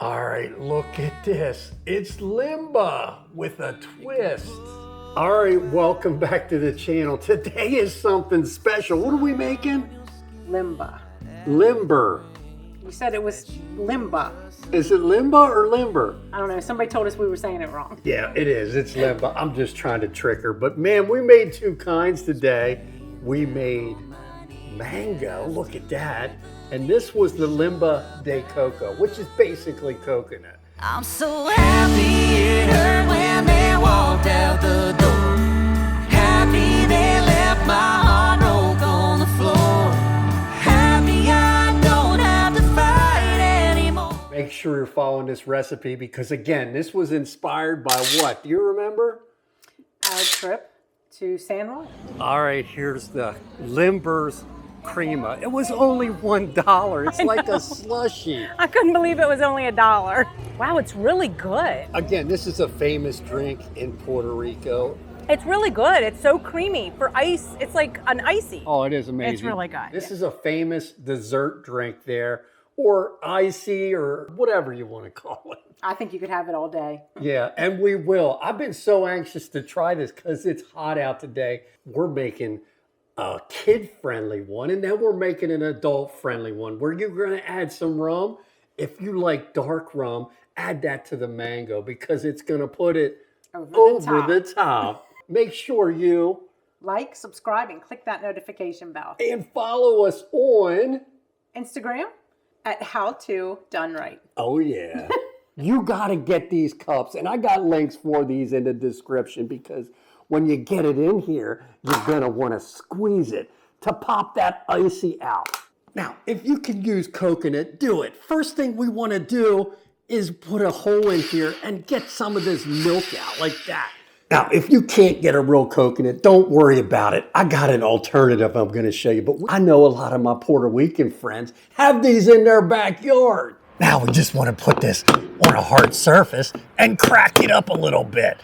All right, look at this. It's Limba with a twist. All right, welcome back to the channel. Today is something special. What are we making? Limba. Limber. You said it was limba. Is it limba or limber? I don't know. Somebody told us we were saying it wrong. Yeah, it is. It's limba. I'm just trying to trick her. But man, we made two kinds today. We made mango. Look at that. And this was the Limba de Coco, which is basically coconut. I'm so happy it hurt when they walked out the door. Happy they left my heart broke on the floor. Happy I don't have to fight anymore. Make sure you're following this recipe because, again, this was inspired by what? Do you remember? Our trip to San Juan. All right, here's the Limber's Crema. It was only $1. It's like a slushie. I couldn't believe it was only $1. Wow, it's really good. Again, this is a famous drink in Puerto Rico. It's really good. It's so creamy. For ice, it's like an icy. Oh, it is amazing. It's really good. This is a famous dessert drink there, or icy, or whatever you want to call it. I think you could have it all day. Yeah, and we will. I've been so anxious to try this because it's hot out today. We're making a kid-friendly one, and then we're making an adult-friendly one where you're going to add some rum. If you like dark rum, add that to the mango because it's going to put it over the top. Make sure you like, subscribe, and click that notification bell. and follow us on. Instagram at HowToDoneRight. Oh, yeah. You got to get these cups, and I got links for these in the description because when you get it in here, you're going to want to squeeze it to pop that icy out. Now, if you can use coconut, do it. First thing we want to do is put a hole in here and get some of this milk out like that. Now, if you can't get a real coconut, don't worry about it. I got an alternative I'm going to show you, but I know a lot of my Puerto Rican friends have these in their backyard. Now we just want to put this on a hard surface and crack it up a little bit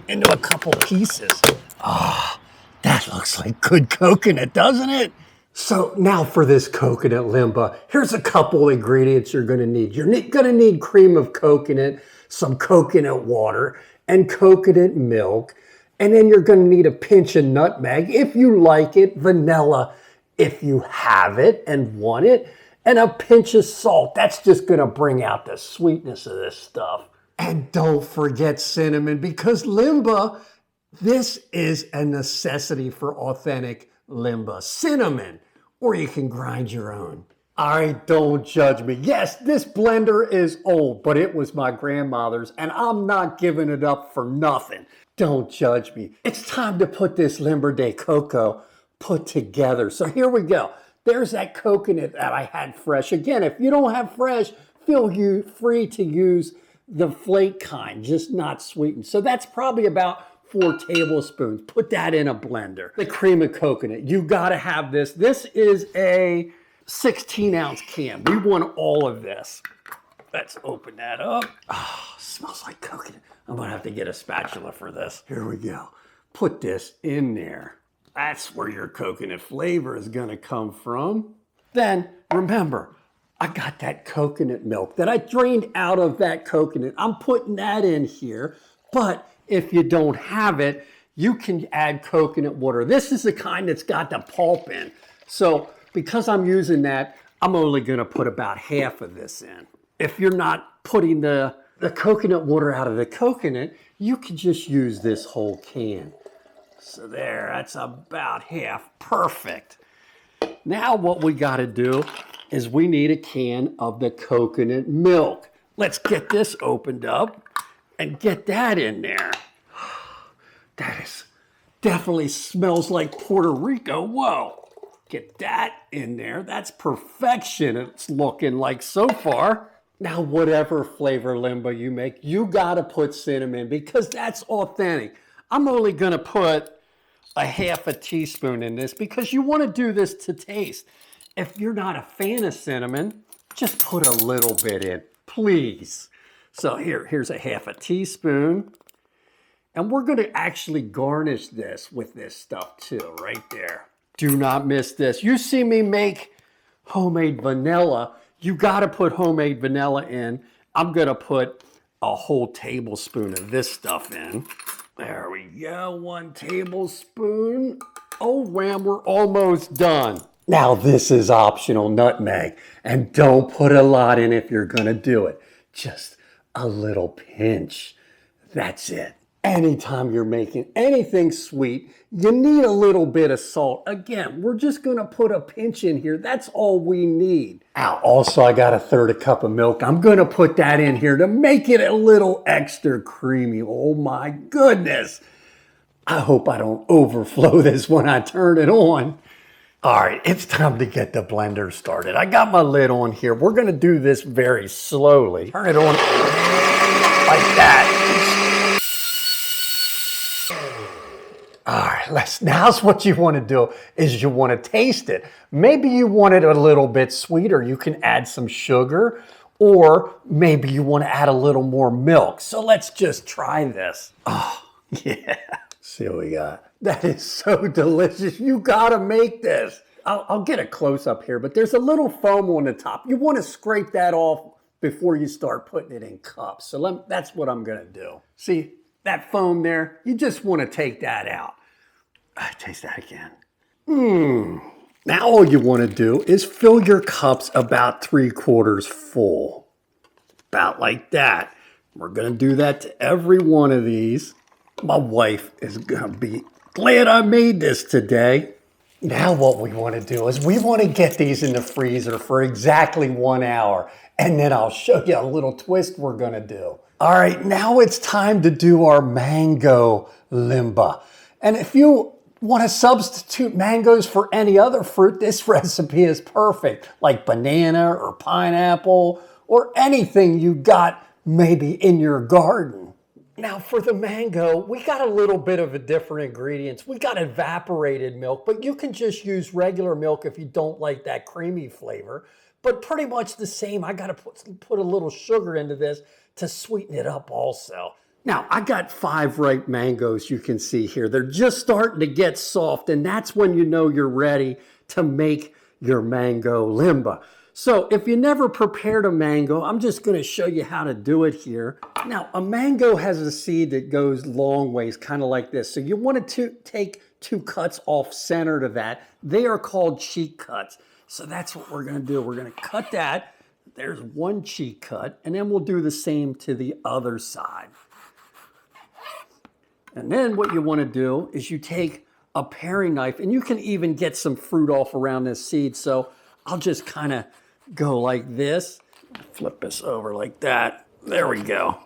into a couple pieces. Ah, that looks like good coconut, doesn't it? So now for this coconut limba, here's a couple ingredients you're going to need. You're going to need cream of coconut, some coconut water, and coconut milk. And then you're going to need a pinch of nutmeg if you like it, vanilla if you have it and want it, and a pinch of salt. That's just going to bring out the sweetness of this stuff. And don't forget cinnamon because limba, this is a necessity for authentic limba. Cinnamon, or you can grind your own. All right, don't judge me. Yes, this blender is old, but it was my grandmother's, and I'm not giving it up for nothing. Don't judge me. It's time to put this Limber de Coco put together. So here we go. There's that coconut that I had fresh. Again, if you don't have fresh, feel free to use the flake kind, just not sweetened. So that's probably about 4 tablespoons. Put that in a blender. The cream of coconut, you gotta have this. This is a 16-ounce can. We want all of this. Let's open that up. Oh, smells like coconut. I'm gonna have to get a spatula for this. Here we go. Put this in there. That's where your coconut flavor is gonna come from. Then remember, I got that coconut milk that I drained out of that coconut. I'm putting that in here, but if you don't have it, you can add coconut water. This is the kind that's got the pulp in. So because I'm using that, I'm only gonna put about half of this in. If you're not putting the coconut water out of the coconut, you can just use this whole can. So there, that's about half. Perfect. Now what we gotta do is we need a can of the coconut milk. Let's get this opened up and get that in there. That is definitely smells like Puerto Rico. Whoa. Get that in there. That's perfection. It's looking like so far. Now, whatever flavor limba you make, you gotta put cinnamon because that's authentic. I'm only gonna put a half a teaspoon in this because you wanna do this to taste. If you're not a fan of cinnamon, just put a little bit in, please. So here's a half a teaspoon. And we're gonna actually garnish this with this stuff too, right there. Do not miss this. You see me make homemade vanilla, you gotta put homemade vanilla in I'm gonna put a whole tablespoon of this stuff in. There we go, 1 tablespoon. Oh, wham, we're almost done. Now this is optional nutmeg, and don't put a lot in if you're gonna do it. Just a little pinch. That's it. Anytime you're making anything sweet, you need a little bit of salt. Again, we're just gonna put a pinch in here. That's all we need. Now, also I got 1/3 cup of milk. I'm gonna put that in here to make it a little extra creamy. Oh my goodness. I hope I don't overflow this when I turn it on. All right, it's time to get the blender started. I got my lid on here. We're gonna do this very slowly. Turn it on like that. All right, now's what you wanna do is you wanna taste it. Maybe you want it a little bit sweeter. You can add some sugar, or maybe you wanna add a little more milk. So let's just try this. Oh, yeah. See what we got. That is so delicious. You gotta make this. I'll get a close up here, but there's a little foam on the top. You want to scrape that off before you start putting it in cups. So that's what I'm gonna do. See that foam there? You just want to take that out. Taste that again. Now all you want to do is fill your cups about 3/4 full. About like that. We're gonna do that to every one of these. My wife is gonna be glad I made this today. Now what we want to do is we want to get these in the freezer for exactly 1 hour. And then I'll show you a little twist we're gonna do. All right, now it's time to do our mango limba. And if you want to substitute mangoes for any other fruit, this recipe is perfect. Like banana or pineapple or anything you got maybe in your garden. Now for the mango, we got a little bit of a different ingredients. We got evaporated milk, but you can just use regular milk if you don't like that creamy flavor. But pretty much the same. I got to put a little sugar into this to sweeten it up also. Now I got 5 ripe mangoes you can see here. They're just starting to get soft, and that's when you know you're ready to make your mango limba. So if you never prepared a mango, I'm just going to show you how to do it here. Now, a mango has a seed that goes long ways, kind of like this. So you want to take 2 cuts off center to that. They are called cheek cuts. So that's what we're going to do. We're going to cut that. There's 1 cheek cut, and then we'll do the same to the other side. And then what you want to do is you take a paring knife, and you can even get some fruit off around this seed. So I'll just kind of go like this, flip this over like that. There we go.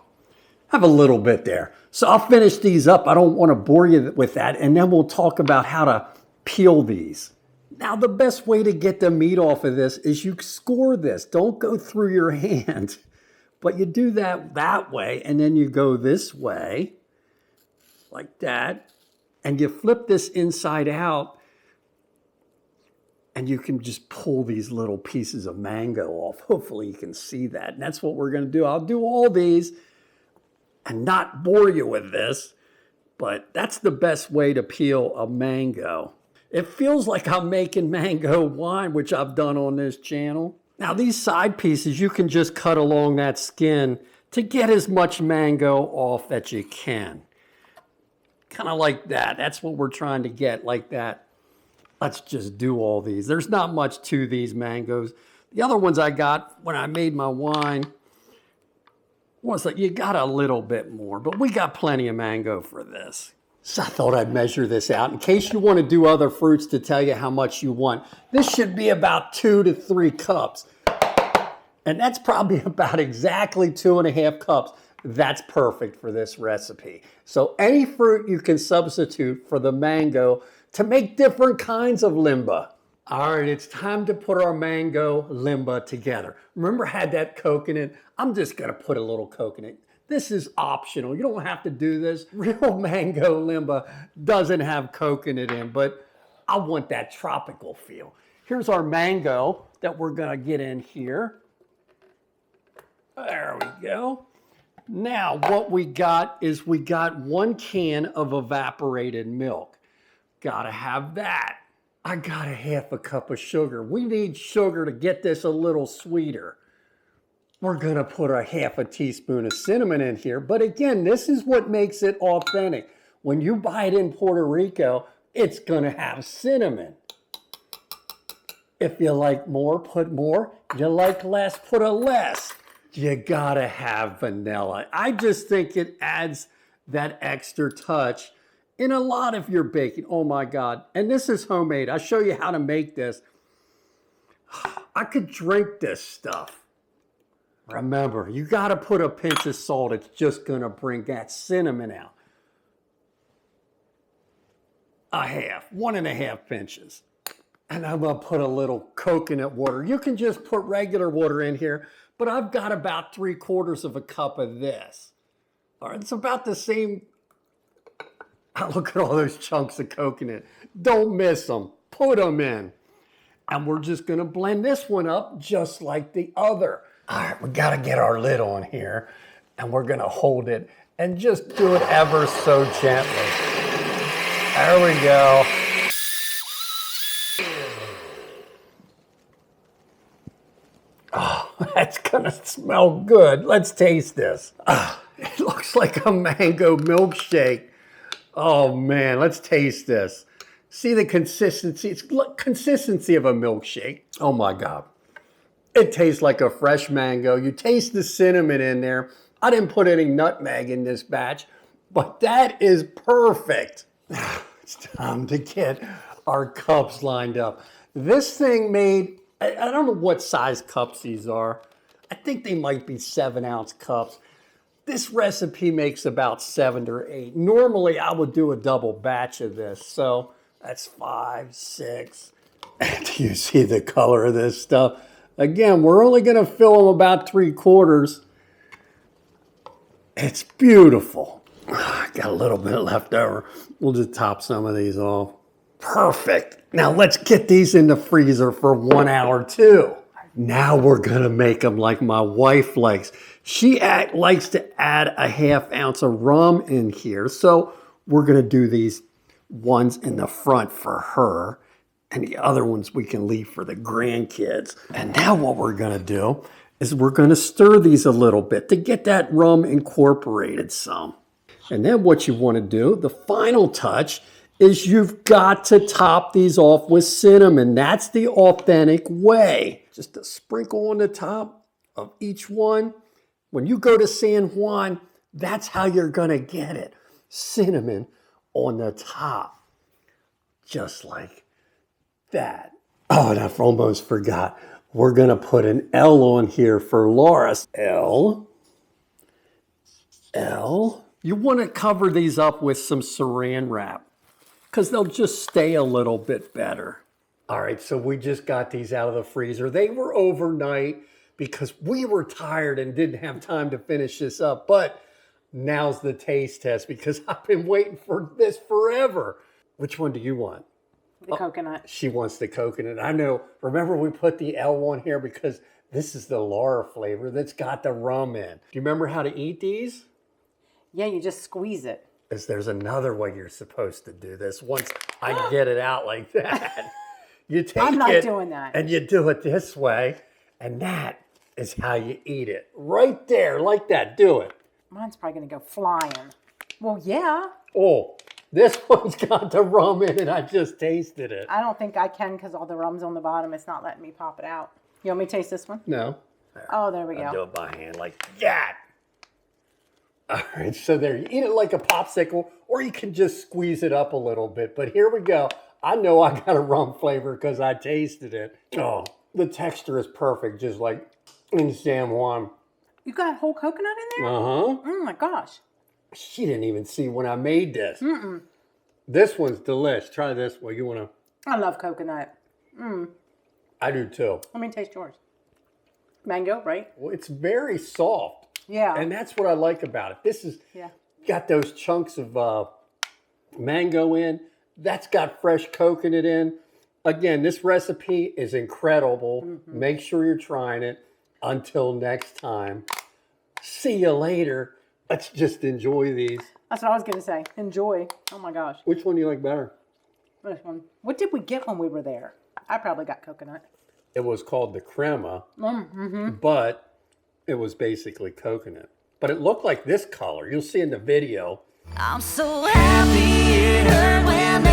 Have a little bit there. So I'll finish these up. I don't want to bore you with that. And then we'll talk about how to peel these. Now the best way to get the meat off of this is you score this. Don't go through your hand, but you do that way. And then you go this way like that. And you flip this inside out. And you can just pull these little pieces of mango off. Hopefully you can see that. And that's what we're going to do. I'll do all these and not bore you with this, but that's the best way to peel a mango. It feels like I'm making mango wine, which I've done on this channel. Now these side pieces, you can just cut along that skin to get as much mango off that you can. Kind of like that. That's what we're trying to get, like that. Let's just do all these. There's not much to these mangoes. The other ones I got when I made my wine was like, you got a little bit more, but we got plenty of mango for this. So I thought I'd measure this out in case you want to do other fruits to tell you how much you want. This should be about 2 to 3 cups. And that's probably about exactly 2.5 cups. That's perfect for this recipe. So any fruit you can substitute for the mango to make different kinds of limba. All right, it's time to put our mango limba together. Remember I had that coconut? I'm just gonna put a little coconut. This is optional. You don't have to do this. Real mango limba doesn't have coconut in, but I want that tropical feel. Here's our mango that we're gonna get in here. There we go. Now what we got is we got 1 can of evaporated milk. Gotta have that. I got 1/2 cup of sugar. We need sugar to get this a little sweeter. we're going to put a half a teaspoon of cinnamon in here. But again, this is what makes it authentic. When you buy it in Puerto Rico, it's going to have cinnamon. If you like more, put more. You like less, put a less. You got to have vanilla. I just think it adds that extra touch in a lot of your baking. Oh my God. And this is homemade. I'll show you how to make this. I could drink this stuff. Remember, you got to put a pinch of salt. It's just going to bring that cinnamon out. A half, 1.5 pinches. And I'm going to put a little coconut water. You can just put regular water in here, but I've got about 3/4 of a cup of this. All right, it's about the same. Oh, look at all those chunks of coconut. Don't miss them. Put them in. And we're just going to blend this one up just like the other. All right, we got to get our lid on here, and we're going to hold it and just do it ever so gently. There we go. Oh, that's going to smell good. Let's taste this. It looks like a mango milkshake. Oh, man, let's taste this. See the consistency? It's consistency of a milkshake. Oh, my God. It tastes like a fresh mango. You taste the cinnamon in there. I didn't put any nutmeg in this batch, but that is perfect. It's time to get our cups lined up. This thing made, I don't know what size cups these are. I think they might be 7-ounce cups. This recipe makes about 7 or 8. Normally, I would do a double batch of this. So that's 5, 6. Do you see the color of this stuff? Again, we're only going to fill them about 3/4. It's beautiful. Got a little bit left over. We'll just top some of these off. Perfect. Now let's get these in the freezer for 1 hour too. Now we're going to make them like my wife likes. She likes to add a 1/2 ounce of rum in here. So we're going to do these ones in the front for her. And the other ones we can leave for the grandkids. And now what we're going to do is we're going to stir these a little bit to get that rum incorporated some. And then what you want to do, the final touch, is you've got to top these off with cinnamon. That's the authentic way. Just a sprinkle on the top of each one. When you go to San Juan, that's how you're going to get it. Cinnamon on the top. Just like that. Oh, and I almost forgot. We're going to put an L on here for Laura. L. You want to cover these up with some saran wrap because they'll just stay a little bit better. All right, so we just got these out of the freezer. They were overnight because we were tired and didn't have time to finish this up. But now's the taste test because I've been waiting for this forever. Which one do you want? The coconut. She wants the coconut. I know. Remember we put the L on here because this is the Laura flavor that's got the rum in. Do you remember how to eat these? Yeah, you just squeeze it. Because there's another way you're supposed to do this. Once I get it out like that, you take I'm not it doing that. and you do it this way, and that is how you eat it. Right there, like that. Do it. Mine's probably going to go flying. Well, yeah. Oh, this one's got the rum in it. I just tasted it. I don't think I can because all the rum's on the bottom. It's not letting me pop it out. You want me to taste this one? No. Oh, there we go. I'll do it by hand like that. All right, so there, you eat it like a popsicle, or you can just squeeze it up a little bit. But here we go. I know I got a rum flavor because I tasted it. Oh, the texture is perfect, just like in San Juan. You got whole coconut in there? Uh-huh. Oh my gosh. She didn't even see when I made this. This one's delish. Try this one. You want to? I love coconut. I do too. Let me taste yours. Mango, right? Well, it's very soft. Yeah. And that's what I like about it. This is got those chunks of mango in. That's got fresh coconut in. Again, this recipe is incredible. Make sure you're trying it. Until next time. See you later. Let's just enjoy these. That's what I was going to say. Enjoy. Oh my gosh. Which one do you like better? This one. What did we get when we were there? I probably got coconut. It was called the crema, but it was basically coconut. But it looked like this color. You'll see in the video. I'm so happy it hurt when